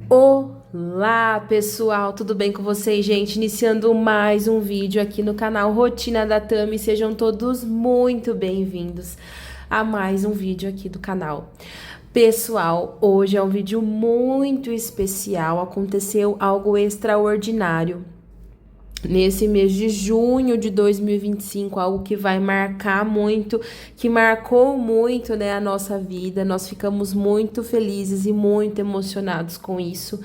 Olá pessoal, tudo bem com vocês, gente? Iniciando mais um vídeo aqui no canal Rotina da Tami. Sejam todos muito bem-vindos a mais um vídeo aqui do canal. Pessoal, hoje é um vídeo muito especial, aconteceu algo extraordinário nesse mês de junho de 2025, algo que vai marcar muito, que marcou muito, né, a nossa vida. Nós ficamos muito felizes e muito emocionados com isso.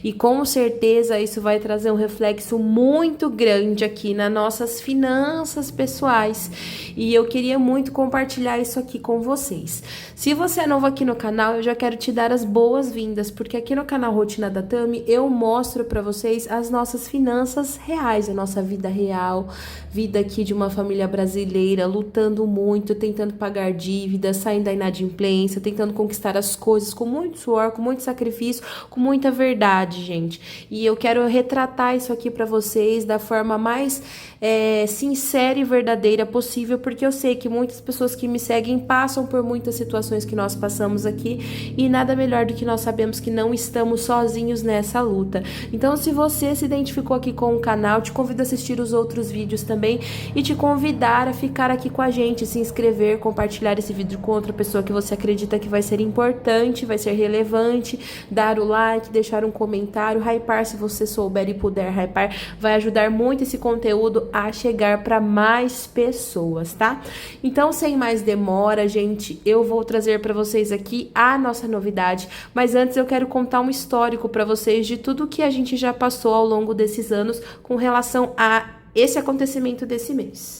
E com certeza isso vai trazer um reflexo muito grande aqui nas nossas finanças pessoais. E eu queria muito compartilhar isso aqui com vocês. Se você é novo aqui no canal, eu já quero te dar as boas-vindas, porque aqui no canal Rotina da Tami eu mostro para vocês as nossas finanças reais, a nossa vida real, vida aqui de uma família brasileira, lutando muito, tentando pagar dívidas, saindo da inadimplência, tentando conquistar as coisas com muito suor, com muito sacrifício, com muita verdade, gente. E eu quero retratar isso aqui para vocês da forma mais sincera e verdadeira possível, porque eu sei que muitas pessoas que me seguem passam por muitas situações que nós passamos aqui, e nada melhor do que nós sabemos que não estamos sozinhos nessa luta. Então, se você se identificou aqui com o canal, te convido a assistir os outros vídeos também e te convidar a ficar aqui com a gente, se inscrever, compartilhar esse vídeo com outra pessoa que você acredita que vai ser importante, vai ser relevante, dar o like, deixar um comentário, hypar se você souber e puder hypar, vai ajudar muito esse conteúdo a chegar para mais pessoas, tá? Então, sem mais demora, gente, eu vou trazer para vocês aqui a nossa novidade, mas antes eu quero contar um histórico para vocês de tudo que a gente já passou ao longo desses anos com relação a esse acontecimento desse mês.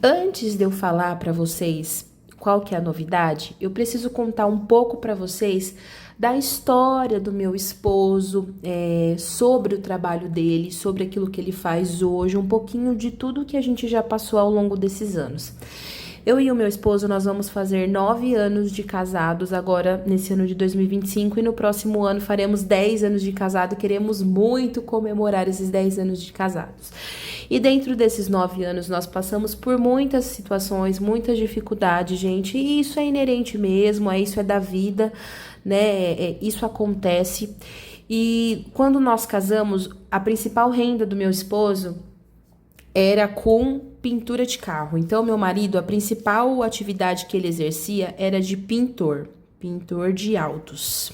Antes de eu falar para vocês qual que é a novidade, eu preciso contar um pouco para vocês da história do meu esposo, sobre o trabalho dele, sobre aquilo que ele faz hoje, um pouquinho de tudo que a gente já passou ao longo desses anos. Eu e o meu esposo, nós vamos fazer 9 anos de casados agora nesse ano de 2025, e no próximo ano faremos 10 anos de casado. Queremos muito comemorar esses 10 anos de casados. E dentro desses 9 anos nós passamos por muitas situações, muitas dificuldades, gente, e isso é inerente mesmo, isso é da vida, né? Isso acontece. E quando nós casamos, a principal renda do meu esposo era com pintura de carro. Então, meu marido, a principal atividade que ele exercia era de pintor de autos.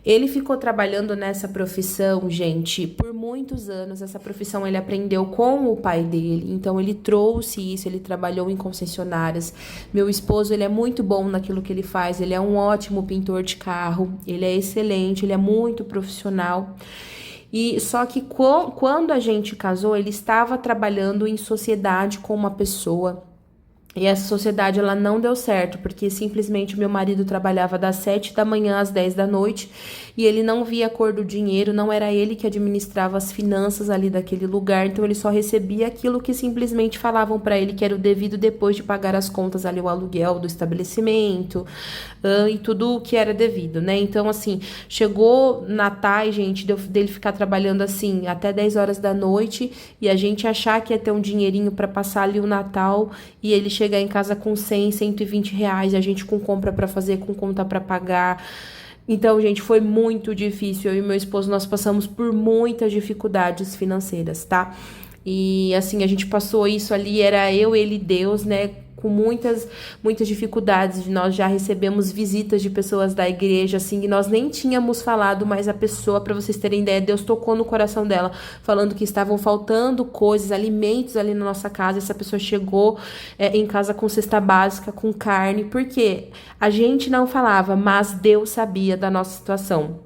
Ele ficou trabalhando nessa profissão, gente, por muitos anos. Essa profissão ele aprendeu com o pai dele, então ele trouxe isso, ele trabalhou em concessionárias. Meu esposo, ele é muito bom naquilo que ele faz, ele é um ótimo pintor de carro, ele é excelente, ele é muito profissional. E só que quando a gente casou, ele estava trabalhando em sociedade com uma pessoa. E essa sociedade, ela não deu certo, porque simplesmente meu marido trabalhava das 7 da manhã às 10 da noite, e ele não via a cor do dinheiro, não era ele que administrava as finanças ali daquele lugar, então ele só recebia aquilo que simplesmente falavam para ele que era o devido depois de pagar as contas ali, o aluguel do estabelecimento, e tudo o que era devido, né? Então, assim, chegou Natal, gente, dele ficar trabalhando assim até 10 horas da noite, e a gente achar que ia ter um dinheirinho para passar ali o Natal, e ele chegar em casa com 100, 120 reais, a gente com compra para fazer, com conta para pagar. Então, gente, foi muito difícil. Eu e meu esposo, nós passamos por muitas dificuldades financeiras, tá? E, assim, a gente passou isso ali, era eu, ele e Deus, né? Com muitas dificuldades. Nós já recebemos visitas de pessoas da igreja, assim, e nós nem tínhamos falado, mas a pessoa, para vocês terem ideia, Deus tocou no coração dela, falando que estavam faltando coisas, alimentos ali na nossa casa. Essa pessoa chegou em casa com cesta básica, com carne, porque a gente não falava, mas Deus sabia da nossa situação.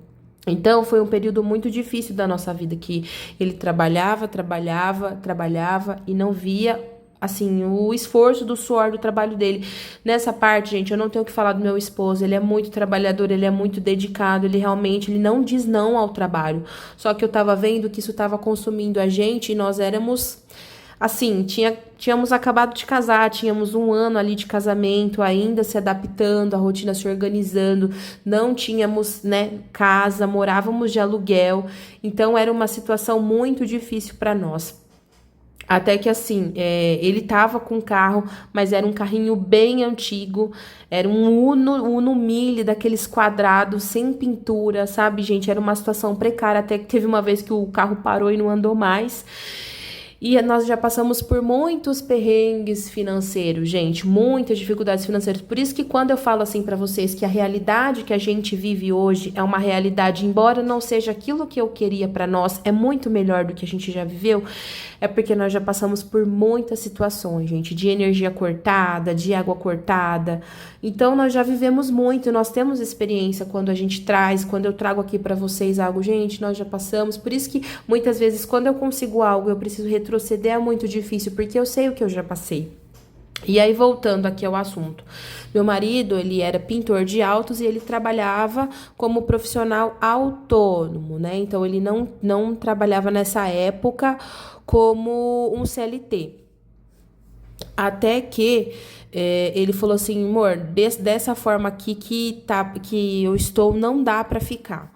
Então, foi um período muito difícil da nossa vida, que ele trabalhava e não via, assim, o esforço do suor do trabalho dele. Nessa parte, gente, eu não tenho o que falar do meu esposo. Ele é muito trabalhador, ele é muito dedicado, ele não diz não ao trabalho. Só que eu tava vendo que isso tava consumindo a gente, e nós éramos, assim, tínhamos acabado de casar, tínhamos 1 ano ali de casamento, ainda se adaptando, a rotina se organizando, não tínhamos, né, casa, morávamos de aluguel. Então, era uma situação muito difícil para nós. Até que assim, ele tava com carro, mas era um carrinho bem antigo, era um Uno Mille, daqueles quadrados, sem pintura, sabe, gente? Era uma situação precária, até que teve uma vez que o carro parou e não andou mais. E nós já passamos por muitos perrengues financeiros, gente, muitas dificuldades financeiras. Por isso que quando eu falo assim pra vocês que a realidade que a gente vive hoje é uma realidade, embora não seja aquilo que eu queria pra nós, é muito melhor do que a gente já viveu, é porque nós já passamos por muitas situações, gente, de energia cortada, de água cortada. Então nós já vivemos muito, nós temos experiência quando a gente traz, quando eu trago aqui pra vocês algo, gente, nós já passamos. Por isso que muitas vezes quando eu consigo algo, eu preciso retroceder, é muito difícil, porque eu sei o que eu já passei. E aí, voltando aqui ao assunto. Meu marido, ele era pintor de autos e ele trabalhava como profissional autônomo, né? Então, ele não trabalhava nessa época como um CLT. Até que ele falou assim, amor, dessa forma aqui que eu estou, não dá pra ficar.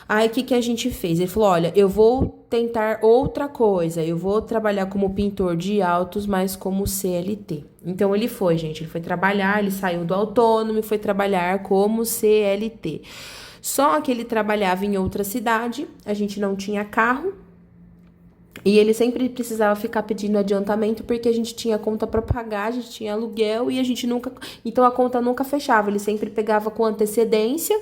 Aí, o que a gente fez? Ele falou, olha, eu vou tentar outra coisa, eu vou trabalhar como pintor de autos, mas como CLT. Então, ele foi, gente, ele foi trabalhar, ele saiu do autônomo e foi trabalhar como CLT. Só que ele trabalhava em outra cidade, a gente não tinha carro, e ele sempre precisava ficar pedindo adiantamento, porque a gente tinha conta para pagar, a gente tinha aluguel e a gente nunca... Então, a conta nunca fechava, ele sempre pegava com antecedência,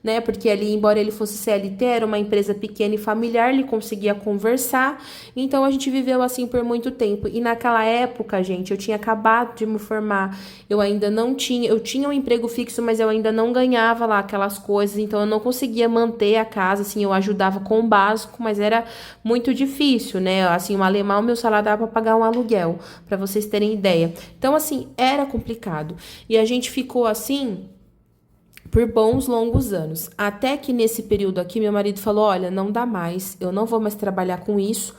né? Porque ali, embora ele fosse CLT, era uma empresa pequena e familiar, ele conseguia conversar. Então, a gente viveu assim por muito tempo. E naquela época, gente, eu tinha acabado de me formar, eu ainda não tinha... Eu tinha um emprego fixo, mas eu ainda não ganhava lá aquelas coisas, então eu não conseguia manter a casa, assim, eu ajudava com o básico, mas era muito difícil, né? Assim, um alemão, meu salário dava para pagar um aluguel, para vocês terem ideia. Então, assim, era complicado. E a gente ficou assim por bons longos anos. Até que nesse período aqui, meu marido falou, olha, não dá mais, eu não vou mais trabalhar com isso.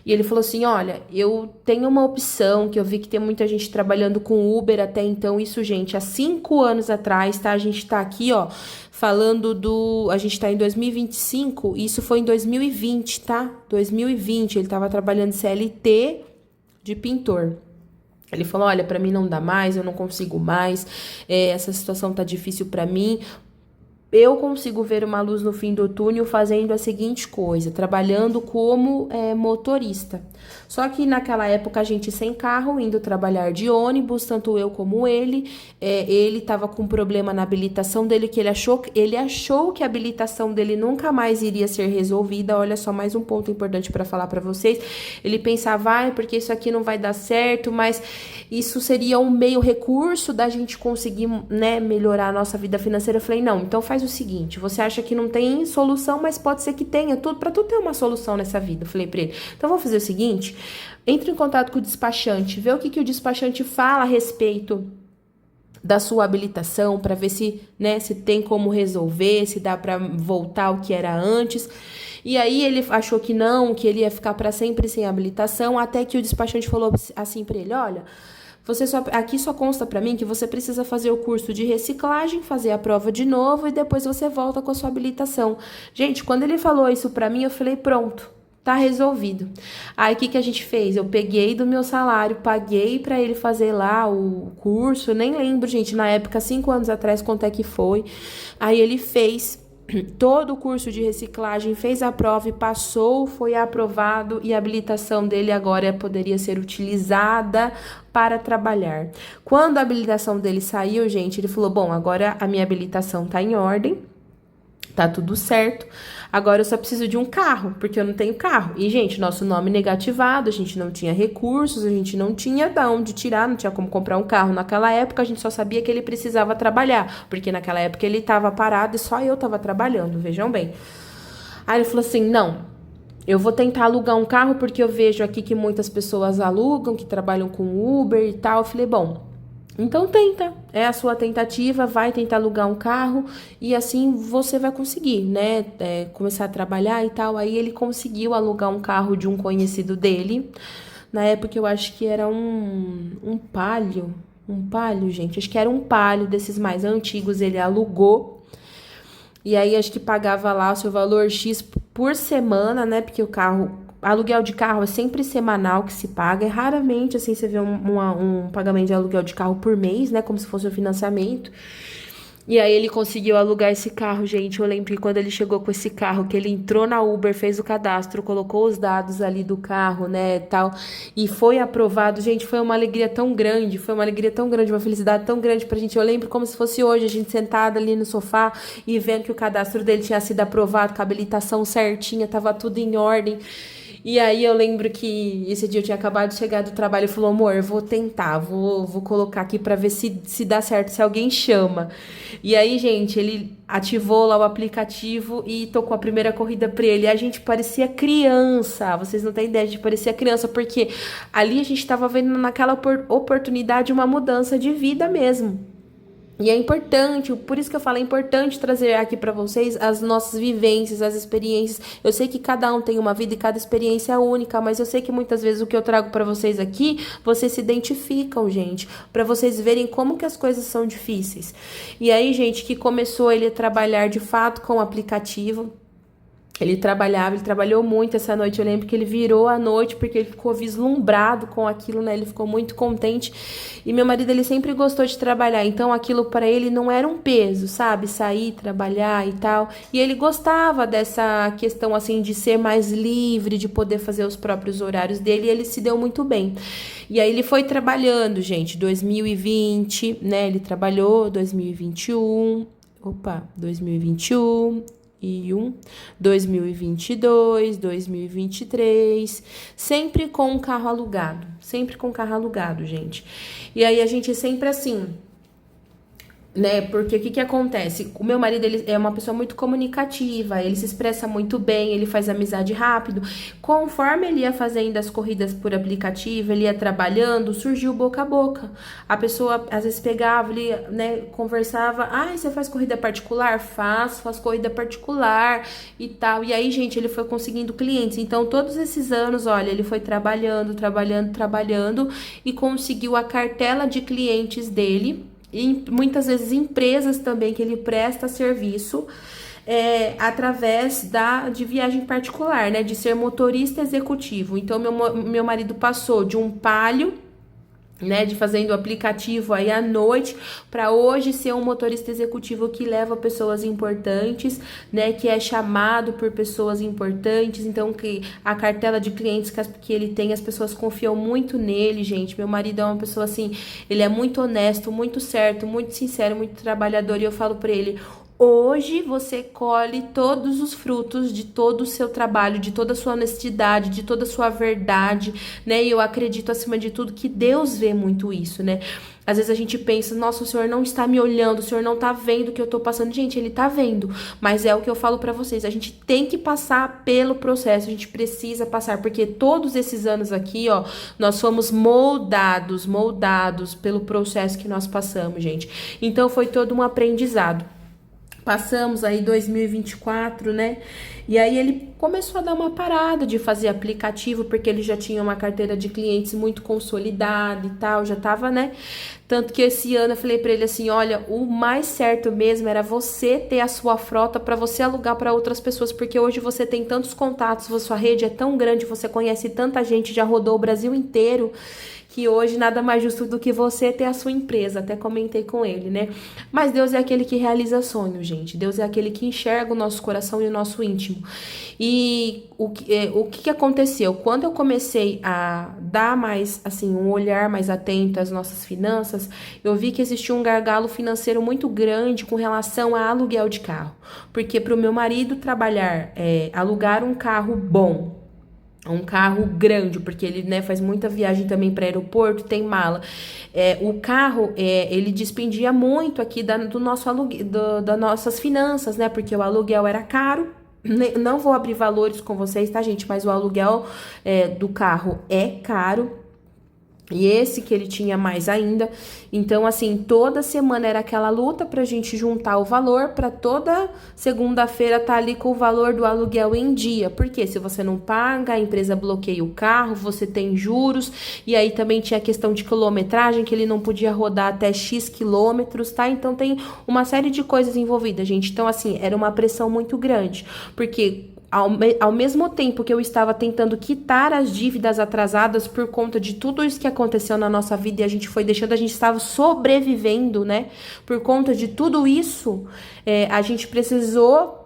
E ele falou assim, olha, eu tenho uma opção, que eu vi que tem muita gente trabalhando com Uber até então, isso, gente, há 5 anos atrás, tá? A gente tá aqui, ó, falando a gente tá em 2025, e isso foi em 2020, tá? 2020, ele tava trabalhando CLT de pintor. Ele falou, olha, pra mim não dá mais, eu não consigo mais, essa situação tá difícil pra mim. Eu consigo ver uma luz no fim do túnel fazendo a seguinte coisa, trabalhando como motorista. Só que naquela época a gente sem carro, indo trabalhar de ônibus, tanto eu como ele. Ele estava com problema na habilitação dele, que ele achou que a habilitação dele nunca mais iria ser resolvida. Olha só, mais um ponto importante para falar para vocês. Ele pensava, porque isso aqui não vai dar certo, mas isso seria um meio recurso da gente conseguir, né, melhorar a nossa vida financeira. Eu falei, não, então faz o seguinte, você acha que não tem solução, mas pode ser que tenha, pra tudo ter uma solução nessa vida. Eu falei pra ele, então vamos fazer o seguinte, entre em contato com o despachante, vê o que o despachante fala a respeito da sua habilitação, para ver se, né, se tem como resolver, se dá para voltar ao que era antes. E aí ele achou que não, que ele ia ficar para sempre sem habilitação, até que o despachante falou assim para ele, olha, aqui só consta para mim que você precisa fazer o curso de reciclagem, fazer a prova de novo e depois você volta com a sua habilitação. Gente, quando ele falou isso para mim, eu falei, pronto, tá resolvido. Aí, o que a gente fez? Eu peguei do meu salário, paguei para ele fazer lá o curso, eu nem lembro, gente, na época, 5 anos atrás, quanto é que foi. Aí ele fez todo o curso de reciclagem, fez a prova e passou, foi aprovado e a habilitação dele agora poderia ser utilizada para trabalhar. Quando a habilitação dele saiu, gente, ele falou, bom, agora a minha habilitação tá em ordem, tá tudo certo, agora eu só preciso de um carro, porque eu não tenho carro. E, gente, nosso nome negativado, a gente não tinha recursos, a gente não tinha de onde tirar, não tinha como comprar um carro naquela época, a gente só sabia que ele precisava trabalhar, porque naquela época ele estava parado e só eu estava trabalhando, vejam bem. Aí ele falou assim, não, eu vou tentar alugar um carro, porque eu vejo aqui que muitas pessoas alugam, que trabalham com Uber e tal. Eu falei, bom, então tenta, é a sua tentativa, vai tentar alugar um carro e assim você vai conseguir, né, começar a trabalhar e tal. Aí ele conseguiu alugar um carro de um conhecido dele, na época eu acho que era um Palio, gente, acho que era um Palio desses mais antigos, ele alugou. E aí acho que pagava lá o seu valor X por semana, né, porque o carro aluguel de carro é sempre semanal que se paga, é raramente, assim, você vê um pagamento de aluguel de carro por mês, né, como se fosse um financiamento. E aí ele conseguiu alugar esse carro, gente. Eu lembro que quando ele chegou com esse carro, que ele entrou na Uber, fez o cadastro, colocou os dados ali do carro, né, tal, e foi aprovado. Gente, foi uma alegria tão grande, uma felicidade tão grande pra gente. Eu lembro como se fosse hoje, a gente sentada ali no sofá e vendo que o cadastro dele tinha sido aprovado, com a habilitação certinha, tava tudo em ordem. E aí eu lembro que esse dia eu tinha acabado de chegar do trabalho e falou, amor, eu vou tentar, vou colocar aqui pra ver se dá certo, se alguém chama. E aí, gente, ele ativou lá o aplicativo e tocou a primeira corrida pra ele. E a gente parecia criança, vocês não têm ideia, a gente parecia criança, porque ali a gente tava vendo naquela oportunidade uma mudança de vida mesmo. E é importante, por isso que eu falo, é importante trazer aqui pra vocês as nossas vivências, as experiências. Eu sei que cada um tem uma vida e cada experiência é única, mas eu sei que muitas vezes o que eu trago pra vocês aqui, vocês se identificam, gente, pra vocês verem como que as coisas são difíceis. E aí, gente, que começou ele a trabalhar de fato com o aplicativo. Ele trabalhou muito essa noite. Eu lembro que ele virou a noite porque ele ficou vislumbrado com aquilo, né? Ele ficou muito contente. E meu marido, ele sempre gostou de trabalhar. Então, aquilo para ele não era um peso, sabe? Sair, trabalhar e tal. E ele gostava dessa questão, assim, de ser mais livre, de poder fazer os próprios horários dele. E ele se deu muito bem. E aí, ele foi trabalhando, gente. 2020, né? Ele trabalhou 2021. 2022, 2023, sempre com um carro alugado, gente. E aí a gente sempre assim, né? Porque o que acontece? O meu marido, ele é uma pessoa muito comunicativa, ele se expressa muito bem, ele faz amizade rápido. Conforme ele ia fazendo as corridas por aplicativo, ele ia trabalhando, surgiu boca a boca. A pessoa às vezes pegava, ele, né, conversava, você faz corrida particular? Faço corrida particular e tal. E aí, gente, ele foi conseguindo clientes. Então, todos esses anos, olha, ele foi trabalhando e conseguiu a cartela de clientes dele. E muitas vezes empresas também que ele presta serviço através de viagem particular, né? De ser motorista executivo. Então, meu marido passou de um Palio, né, de fazendo o aplicativo aí à noite, para hoje ser um motorista executivo que leva pessoas importantes, né, que é chamado por pessoas importantes. Então, que a cartela de clientes que ele tem, as pessoas confiam muito nele, gente. Meu marido é uma pessoa assim, ele é muito honesto, muito certo, muito sincero, muito trabalhador, e eu falo para ele: hoje você colhe todos os frutos de todo o seu trabalho, de toda a sua honestidade, de toda a sua verdade, né? E eu acredito, acima de tudo, que Deus vê muito isso, né? Às vezes a gente pensa, nossa, o Senhor não está me olhando, o Senhor não está vendo o que eu tô passando. Gente, Ele tá vendo, mas é o que eu falo pra vocês, a gente tem que passar pelo processo, a gente precisa passar, porque todos esses anos aqui, ó, nós fomos moldados pelo processo que nós passamos, gente. Então foi todo um aprendizado. Passamos aí 2024, né? E aí ele começou a dar uma parada de fazer aplicativo, porque ele já tinha uma carteira de clientes muito consolidada e tal, já tava, né? Tanto que esse ano eu falei pra ele assim, olha, o mais certo mesmo era você ter a sua frota para você alugar para outras pessoas, porque hoje você tem tantos contatos, a sua rede é tão grande, você conhece tanta gente, já rodou o Brasil inteiro, que hoje nada mais justo do que você ter a sua empresa. Até comentei com ele, né? Mas Deus é aquele que realiza sonhos, gente. Deus é aquele que enxerga o nosso coração e o nosso íntimo. E o que aconteceu? Quando eu comecei a dar mais, assim, um olhar mais atento às nossas finanças, eu vi que existia um gargalo financeiro muito grande com relação a aluguel de carro. Porque para o meu marido trabalhar, alugar um carro bom, um carro grande, porque ele, né, faz muita viagem também para aeroporto, tem mala. O carro, ele despendia muito aqui do nosso aluguel, das nossas finanças, né? Porque o aluguel era caro. Não vou abrir valores com vocês, tá, gente? Mas o aluguel do carro é caro. E esse que ele tinha mais ainda. Então, assim, toda semana era aquela luta pra gente juntar o valor pra toda segunda-feira tá ali com o valor do aluguel em dia. Porque se você não paga, a empresa bloqueia o carro, você tem juros. E aí também tinha a questão de quilometragem, que ele não podia rodar até X quilômetros, tá? Então tem uma série de coisas envolvidas, gente. Então, assim, era uma pressão muito grande. Porque ao mesmo tempo que eu estava tentando quitar as dívidas atrasadas por conta de tudo isso que aconteceu na nossa vida e a gente foi deixando, a gente estava sobrevivendo, né? Por conta de tudo isso, a gente precisou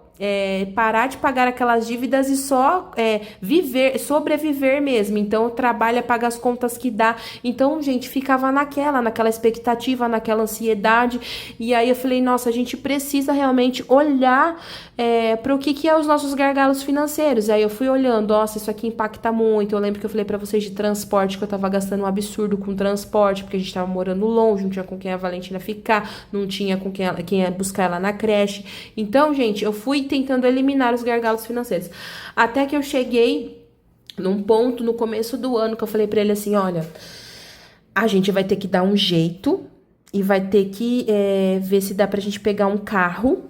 parar de pagar aquelas dívidas e só sobreviver mesmo. Então, trabalha, paga as contas que dá. Então, gente, ficava naquela expectativa, naquela ansiedade. E aí eu falei, nossa, a gente precisa realmente olhar para o que é os nossos gargalos financeiros. Aí eu fui olhando, nossa, isso aqui impacta muito. Eu lembro que eu falei para vocês de transporte, que eu tava gastando um absurdo com transporte, porque a gente tava morando longe, não tinha com quem a Valentina ficar, não tinha com quem ia buscar ela na creche. Então, gente, eu fui tentando eliminar os gargalos financeiros. Até que eu cheguei num ponto no começo do ano que eu falei pra ele assim, olha, a gente vai ter que dar um jeito e vai ter que ver se dá pra gente pegar um carro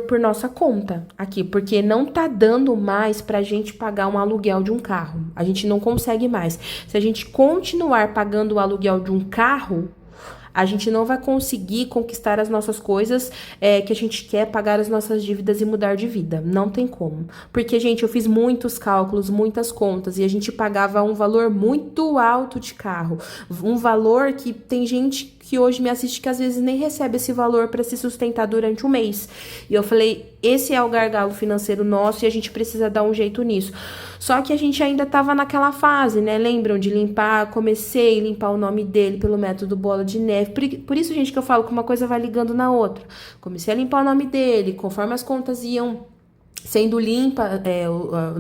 por nossa conta aqui, porque não tá dando mais pra gente pagar um aluguel de um carro. A gente não consegue mais. Se a gente continuar pagando o aluguel de um carro, a gente não vai conseguir conquistar as nossas coisas que a gente quer, pagar as nossas dívidas e mudar de vida. Não tem como. Porque, gente, eu fiz muitos cálculos, muitas contas, e a gente pagava um valor muito alto de carro. Um valor que tem gente que hoje me assiste que às vezes nem recebe esse valor para se sustentar durante um mês. E eu falei, esse é o gargalo financeiro nosso e a gente precisa dar um jeito nisso. Só que a gente ainda tava naquela fase, né? Lembram de limpar? Comecei a limpar o nome dele pelo método Bola de Neve. Por isso, gente, que eu falo que uma coisa vai ligando na outra. Comecei a limpar o nome dele, conforme as contas iam sendo limpa,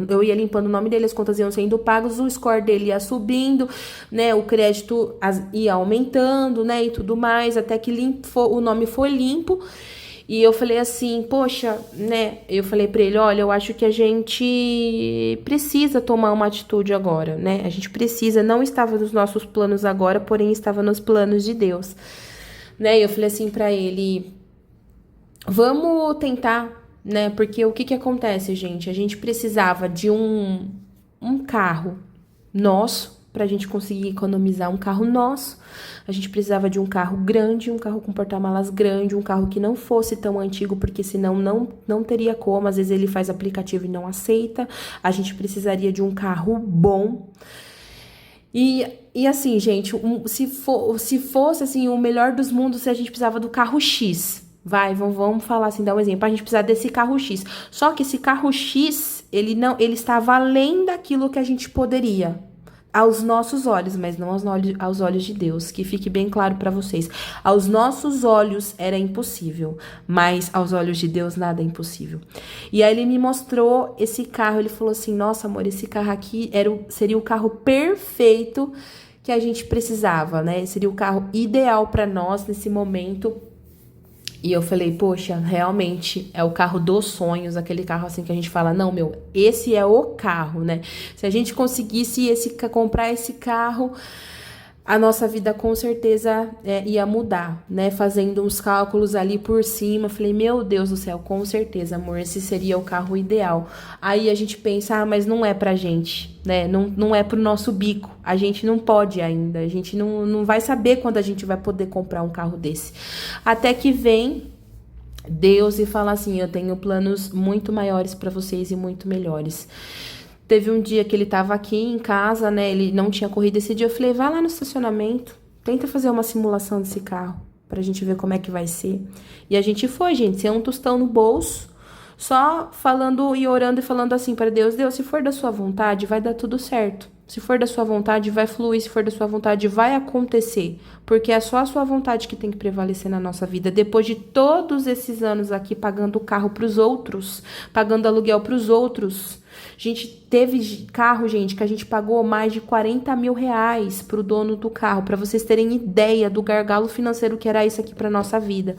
eu ia limpando o nome dele, as contas iam sendo pagas, o score dele ia subindo, né, o crédito ia aumentando, né, e tudo mais, até que o nome foi limpo. E eu falei assim, poxa, né, eu falei pra ele, olha, eu acho que a gente precisa tomar uma atitude agora, né, a gente precisa, não estava nos nossos planos agora, porém estava nos planos de Deus, né, eu falei assim pra ele, vamos tentar, né? Porque o que acontece, gente? A gente precisava de um carro nosso pra gente conseguir economizar um carro nosso. A gente precisava de um carro grande, um carro com porta-malas grande, um carro que não fosse tão antigo, porque senão não teria como. Às vezes ele faz aplicativo e não aceita. A gente precisaria de um carro bom. E assim, gente, se fosse assim, o melhor dos mundos, se a gente precisava do carro X. Vamos falar assim, dar um exemplo. A gente precisa desse carro X. Só que esse carro X, ele estava além daquilo que a gente poderia. Aos nossos olhos, mas não aos olhos de Deus. Que fique bem claro para vocês. Aos nossos olhos era impossível. Mas aos olhos de Deus nada é impossível. E aí ele me mostrou esse carro. Ele falou assim, nossa amor, esse carro aqui seria o carro perfeito que a gente precisava, né? Seria o carro ideal para nós nesse momento. E eu falei, poxa, realmente é o carro dos sonhos, aquele carro assim que a gente fala, não, meu, esse é o carro, né? Se a gente conseguisse comprar esse carro, a nossa vida com certeza ia mudar, né? Fazendo uns cálculos ali por cima, falei, meu Deus do céu, com certeza, amor, esse seria o carro ideal. Aí a gente pensa, mas não é pra gente, né? Não é pro nosso bico, a gente não pode ainda, a gente não vai saber quando a gente vai poder comprar um carro desse. Até que vem Deus e fala assim, eu tenho planos muito maiores pra vocês e muito melhores. Teve um dia que ele tava aqui em casa, né? Ele não tinha corrido esse dia. Eu falei, vai lá no estacionamento, tenta fazer uma simulação desse carro, pra gente ver como é que vai ser. E a gente foi, gente, sem um tostão no bolso, só falando e orando e falando assim para Deus, Deus, se for da sua vontade, vai dar tudo certo. Se for da sua vontade, vai fluir. Se for da sua vontade, vai acontecer. Porque é só a sua vontade que tem que prevalecer na nossa vida. Depois de todos esses anos aqui pagando carro pros outros, pagando aluguel pros outros. A gente teve carro, gente, que a gente pagou mais de 40 mil reais pro dono do carro. Para vocês terem ideia do gargalo financeiro que era isso aqui pra nossa vida.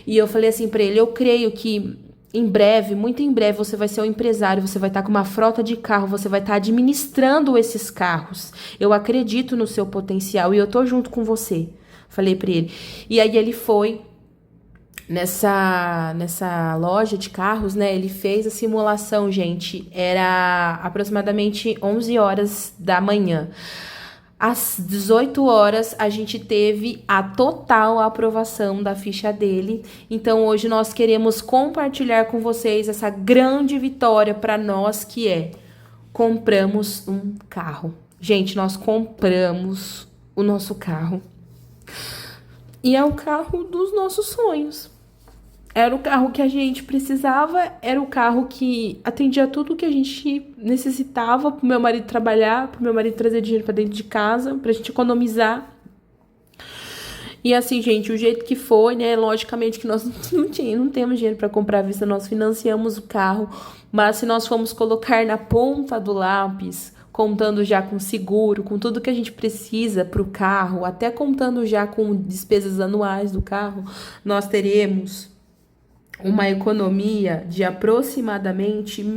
E eu falei assim pra ele, eu creio que em breve, muito em breve, você vai ser um empresário, você vai estar com uma frota de carro, você vai estar administrando esses carros. Eu acredito no seu potencial e eu tô junto com você. Falei pra ele. E aí ele foi nessa loja de carros, né? Ele fez a simulação, gente. Era aproximadamente 11 horas da manhã. Às 18 horas, a gente teve a total aprovação da ficha dele. Então, hoje nós queremos compartilhar com vocês essa grande vitória para nós, que é: compramos um carro. Gente, nós compramos o nosso carro. E é o carro dos nossos sonhos. Era o carro que a gente precisava, era o carro que atendia tudo que a gente necessitava pro meu marido trabalhar, pro meu marido trazer dinheiro pra dentro de casa, pra gente economizar. E assim, gente, o jeito que foi, né? Logicamente que nós não temos dinheiro para comprar à vista, nós financiamos o carro, mas se nós formos colocar na ponta do lápis, contando já com seguro, com tudo que a gente precisa para o carro, até contando já com despesas anuais do carro, nós teremos uma economia de aproximadamente R$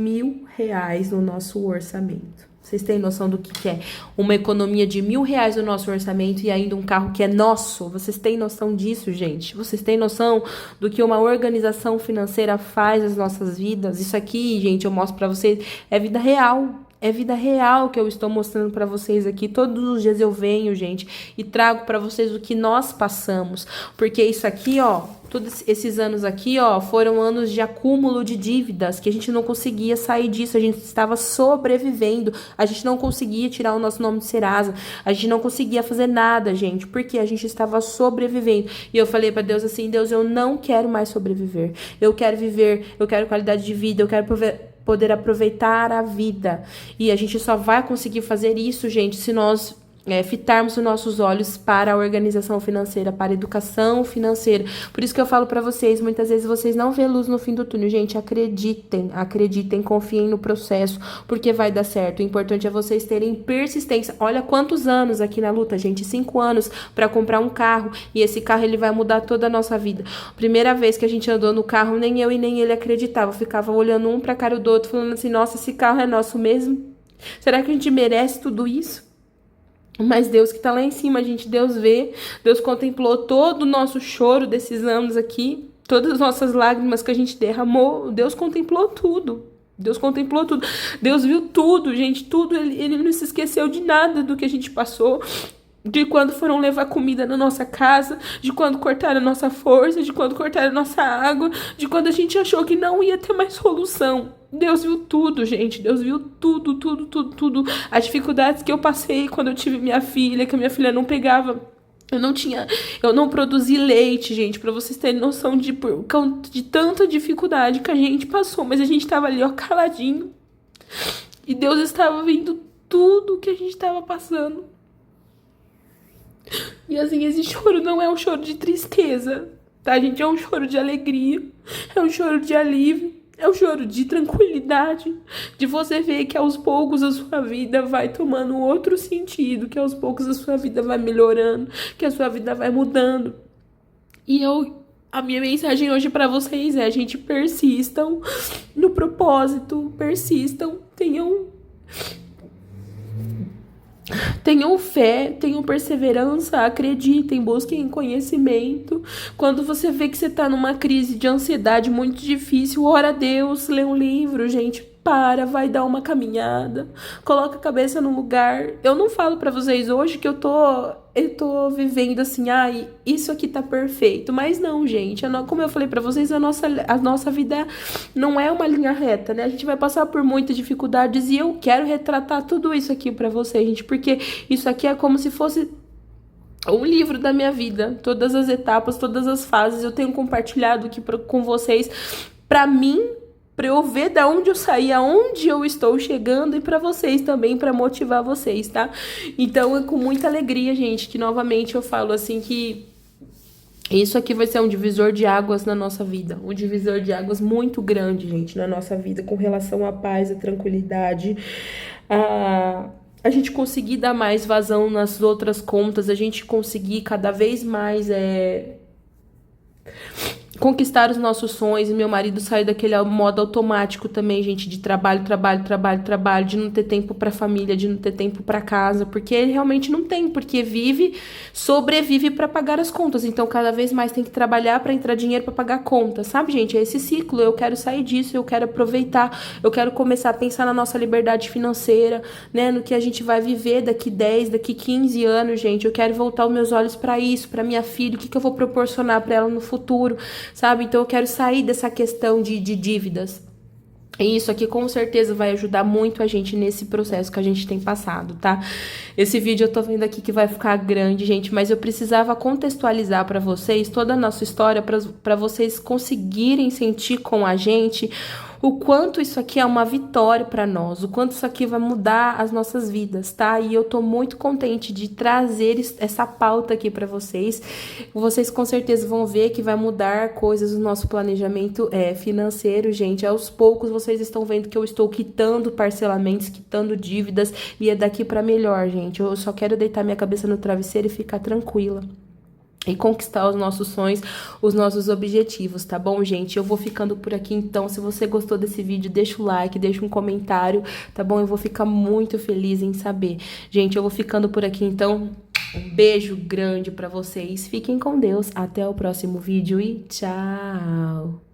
1.000 no nosso orçamento. Vocês têm noção do que é uma economia de R$ 1.000 no nosso orçamento e ainda um carro que é nosso? Vocês têm noção disso, gente? Vocês têm noção do que uma organização financeira faz nas nossas vidas? Isso aqui, gente, eu mostro pra vocês, é vida real. É vida real que eu estou mostrando para vocês aqui. Todos os dias eu venho, gente, e trago para vocês o que nós passamos. Porque isso aqui, ó, todos esses anos aqui, ó, foram anos de acúmulo de dívidas, que a gente não conseguia sair disso, a gente estava sobrevivendo, a gente não conseguia tirar o nosso nome de Serasa, a gente não conseguia fazer nada, gente, porque a gente estava sobrevivendo. E eu falei para Deus assim: Deus, eu não quero mais sobreviver. Eu quero viver, eu quero qualidade de vida, eu quero poder aproveitar a vida. E a gente só vai conseguir fazer isso, gente, se nós fitarmos os nossos olhos para a organização financeira, para a educação financeira. Por isso que eu falo para vocês, muitas vezes vocês não vêem luz no fim do túnel. Gente, acreditem, confiem no processo, porque vai dar certo. O importante é vocês terem persistência. Olha quantos anos aqui na luta, gente, 5 anos para comprar um carro, e esse carro ele vai mudar toda a nossa vida. Primeira vez que a gente andou no carro, nem eu e nem ele acreditava. Eu ficava olhando um para a cara do outro, falando assim: nossa, esse carro é nosso mesmo? Será que a gente merece tudo isso? Mas Deus que tá lá em cima, gente, Deus vê, Deus contemplou todo o nosso choro desses anos aqui, todas as nossas lágrimas que a gente derramou, Deus contemplou tudo. Deus contemplou tudo. Deus viu tudo, gente, tudo. Ele não se esqueceu de nada do que a gente passou. De quando foram levar comida na nossa casa, de quando cortaram a nossa força, de quando cortaram a nossa água, de quando a gente achou que não ia ter mais solução. Deus viu tudo, gente. Deus viu tudo, tudo, tudo, tudo. As dificuldades que eu passei quando eu tive minha filha, que a minha filha não pegava. Eu não produzi leite, gente, pra vocês terem noção de tanta dificuldade que a gente passou. Mas a gente tava ali, ó, caladinho. E Deus estava vendo tudo que a gente tava passando. E assim, esse choro não é um choro de tristeza, tá, gente? É um choro de alegria, é um choro de alívio, é um choro de tranquilidade, de você ver que aos poucos a sua vida vai tomando outro sentido, que aos poucos a sua vida vai melhorando, que a sua vida vai mudando. E a minha mensagem hoje pra vocês é: gente, persistam no propósito, persistam, tenham fé, tenham perseverança, acreditem, busquem conhecimento. Quando você vê que você tá numa crise de ansiedade muito difícil, ora a Deus, lê um livro, gente. Vai dar uma caminhada, coloca a cabeça no lugar. Eu não falo pra vocês hoje que eu tô vivendo assim, isso aqui tá perfeito, mas não, gente, como eu falei pra vocês, a nossa vida não é uma linha reta, né? A gente vai passar por muitas dificuldades e eu quero retratar tudo isso aqui pra vocês, gente, porque isso aqui é como se fosse um livro da minha vida, todas as etapas, todas as fases, eu tenho compartilhado aqui com vocês, pra mim, para eu ver da onde eu saí, aonde eu estou chegando, e para vocês também, para motivar vocês, tá? Então é com muita alegria, gente, que novamente eu falo assim que isso aqui vai ser um divisor de águas na nossa vida, um divisor de águas muito grande, gente, na nossa vida, com relação à paz, à tranquilidade, a gente conseguir dar mais vazão nas outras contas, a gente conseguir cada vez mais conquistar os nossos sonhos, e meu marido saiu daquele modo automático também, gente, de trabalho, trabalho, trabalho, trabalho, de não ter tempo pra família, de não ter tempo pra casa, porque ele realmente não tem, porque sobrevive pra pagar as contas, então cada vez mais tem que trabalhar pra entrar dinheiro pra pagar contas, sabe, gente? É esse ciclo, eu quero sair disso, eu quero aproveitar, eu quero começar a pensar na nossa liberdade financeira, né, no que a gente vai viver daqui 10, daqui 15 anos, gente, eu quero voltar os meus olhos pra isso, pra minha filha, o que eu vou proporcionar pra ela no futuro, sabe? Então eu quero sair dessa questão de dívidas. E isso aqui com certeza vai ajudar muito a gente nesse processo que a gente tem passado, tá? Esse vídeo eu tô vendo aqui que vai ficar grande, gente, mas eu precisava contextualizar pra vocês toda a nossa história, pra vocês conseguirem sentir com a gente o quanto isso aqui é uma vitória pra nós, o quanto isso aqui vai mudar as nossas vidas, tá? E eu tô muito contente de trazer essa pauta aqui pra vocês. Vocês com certeza vão ver que vai mudar coisas no nosso planejamento financeiro, gente. Aos poucos vocês estão vendo que eu estou quitando parcelamentos, quitando dívidas, e é daqui pra melhor, gente. Eu só quero deitar minha cabeça no travesseiro e ficar tranquila e conquistar os nossos sonhos, os nossos objetivos, tá bom, gente? Eu vou ficando por aqui, então. Se você gostou desse vídeo, deixa o like, deixa um comentário, tá bom? Eu vou ficar muito feliz em saber. Gente, eu vou ficando por aqui, então. Um beijo grande pra vocês. Fiquem com Deus. Até o próximo vídeo e tchau!